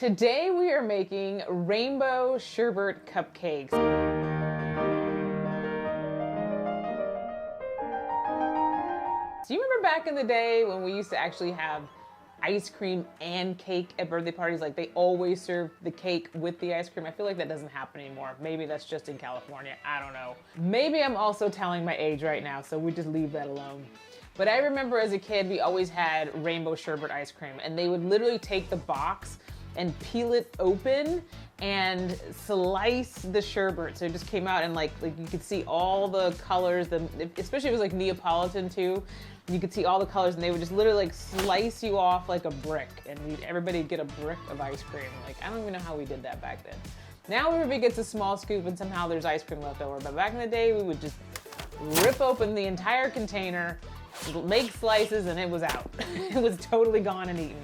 Today we are making rainbow sherbet cupcakes. Do you remember back in the day when we used to actually have ice cream and cake at birthday parties? Like they always served the cake with the ice cream. I feel like that doesn't happen anymore. Maybe that's just in California, I don't know. Maybe I'm also telling my age right now, so we just leave that alone. But I remember as a kid, we always had rainbow sherbet ice cream, and they would literally take the box and peel it open and slice the sherbet. So it just came out and like you could see all the colors, especially if it was like Neapolitan too. You could see all the colors, and they would just literally like slice you off like a brick, and everybody would get a brick of ice cream. Like, I don't even know how we did that back then. Now everybody gets a small scoop and somehow there's ice cream left over. But back in the day, we would just rip open the entire container, make slices, and it was out. It was totally gone and eaten.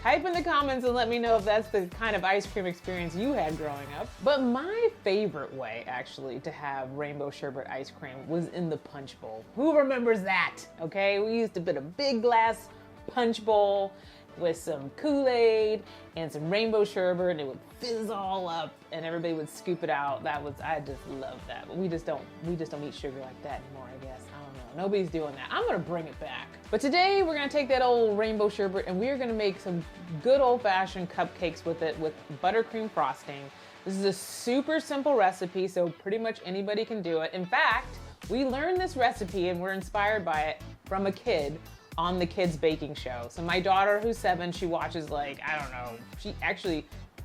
Type in the comments and let me know if that's the kind of ice cream experience you had growing up. But my favorite way, actually, to have rainbow sherbet ice cream was in the punch bowl. Who remembers that? Okay, we used to put a big glass punch bowl with some Kool-Aid and some rainbow sherbet, and it would fizz all up, and everybody would scoop it out. I just love that. But we just don't eat sugar like that anymore, I guess. I don't know. Nobody's doing that. I'm gonna bring it back. But today we're gonna take that old rainbow sherbet and we're gonna make some good old-fashioned cupcakes with it with buttercream frosting. This is a super simple recipe, so pretty much anybody can do it. In fact, we learned this recipe and we're inspired by it from a kid on the kids baking show. So my daughter, who's 7, she watches like, I don't know, it's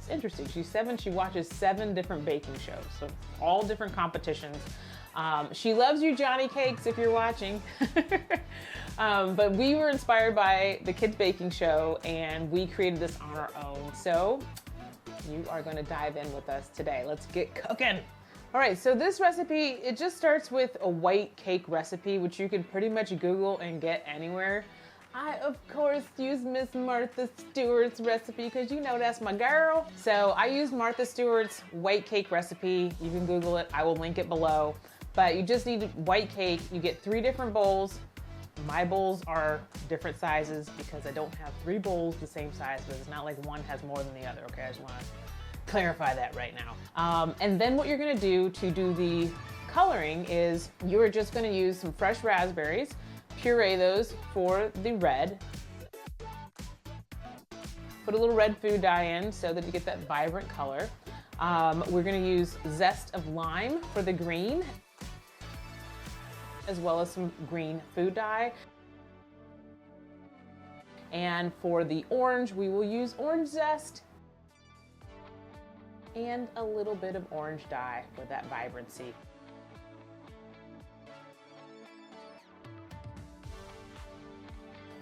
interesting, she's 7, she watches 7 different baking shows, so all different competitions. She loves you, Johnny Cakes, if you're watching. But we were inspired by the kids baking show and we created this on our own. So you are gonna dive in with us today. Let's get cooking. All right, so this recipe, it just starts with a white cake recipe, which you can pretty much Google and get anywhere. I, of course, use Miss Martha Stewart's recipe because you know that's my girl. So I used Martha Stewart's white cake recipe. You can Google it, I will link it below. But you just need white cake. You get 3 different bowls. My bowls are different sizes because I don't have 3 bowls the same size, but it's not like one has more than the other, okay? I just wanna clarify that right now. And then what you're gonna do to do the coloring is you're just gonna use some fresh raspberries, puree those for the red, put a little red food dye in so that you get that vibrant color. We're gonna use zest of lime for the green, as well as some green food dye. And for the orange, we will use orange zest and a little bit of orange dye for that vibrancy.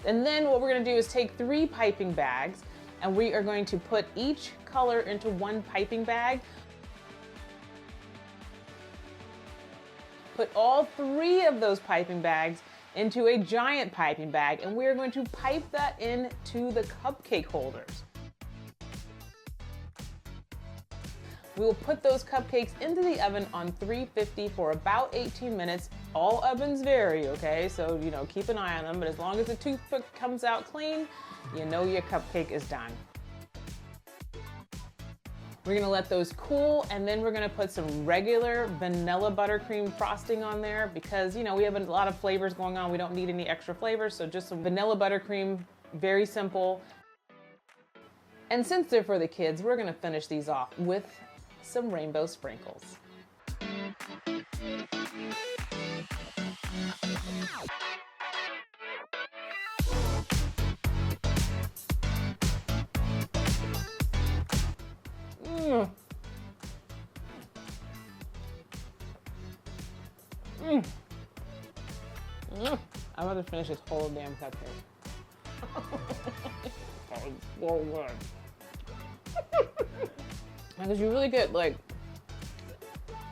And then what we're gonna do is take 3 piping bags and we are going to put each color into 1 piping bag. Put all 3 of those piping bags into a giant piping bag and we're going to pipe that into the cupcake holders. We will put those cupcakes into the oven on 350 for about 18 minutes. All ovens vary, okay? So, you know, keep an eye on them, but as long as the toothpick comes out clean, you know your cupcake is done. We're gonna let those cool, and then we're gonna put some regular vanilla buttercream frosting on there because, you know, we have a lot of flavors going on. We don't need any extra flavors, so just some vanilla buttercream, very simple. And since they're for the kids, we're gonna finish these off with some rainbow sprinkles. I'm about to finish this whole damn cupcake. Oh, it's so good. Because you really get like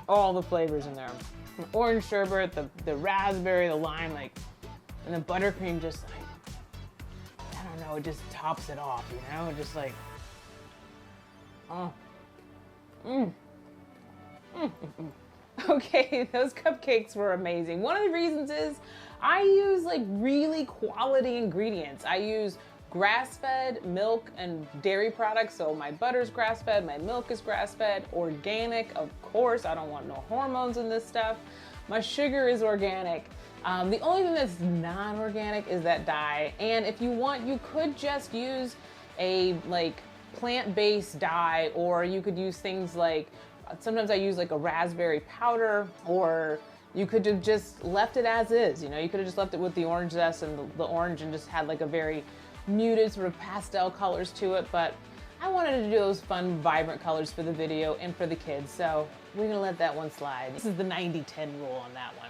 all the flavors in there. From orange sherbet, the raspberry, the lime, like, and the buttercream just like, I don't know, it just tops it off, you know? Just like, oh. Okay, those cupcakes were amazing. One of the reasons is I use like really quality ingredients. I use grass-fed milk and dairy products. So my butter's grass-fed, my milk is grass-fed, organic, of course. I don't want no hormones in this stuff. My sugar is organic. The only thing that's non-organic is that dye. And if you want, you could just use a like plant-based dye, or you could use things like, sometimes I use like a raspberry powder, or you could have just left it as is. You know, you could have just left it with the orange zest and the orange and just had like a very muted sort of pastel colors to it. But I wanted to do those fun, vibrant colors for the video and for the kids. So we're gonna let that one slide. This is the 90-10 rule on that one.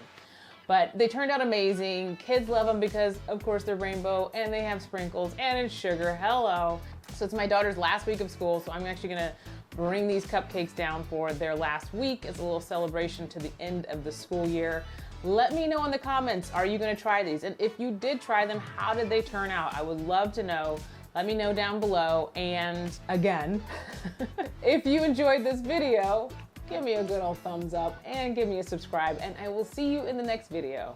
But they turned out amazing. Kids love them because, of course, they're rainbow and they have sprinkles and it's sugar. Hello. So it's my daughter's last week of school, so I'm actually gonna bring these cupcakes down for their last week as a little celebration to the end of the school year. Let me know in the comments, are you gonna try these? And if you did try them, how did they turn out? I would love to know. Let me know down below. And again, if you enjoyed this video, give me a good old thumbs up and give me a subscribe, and I will see you in the next video.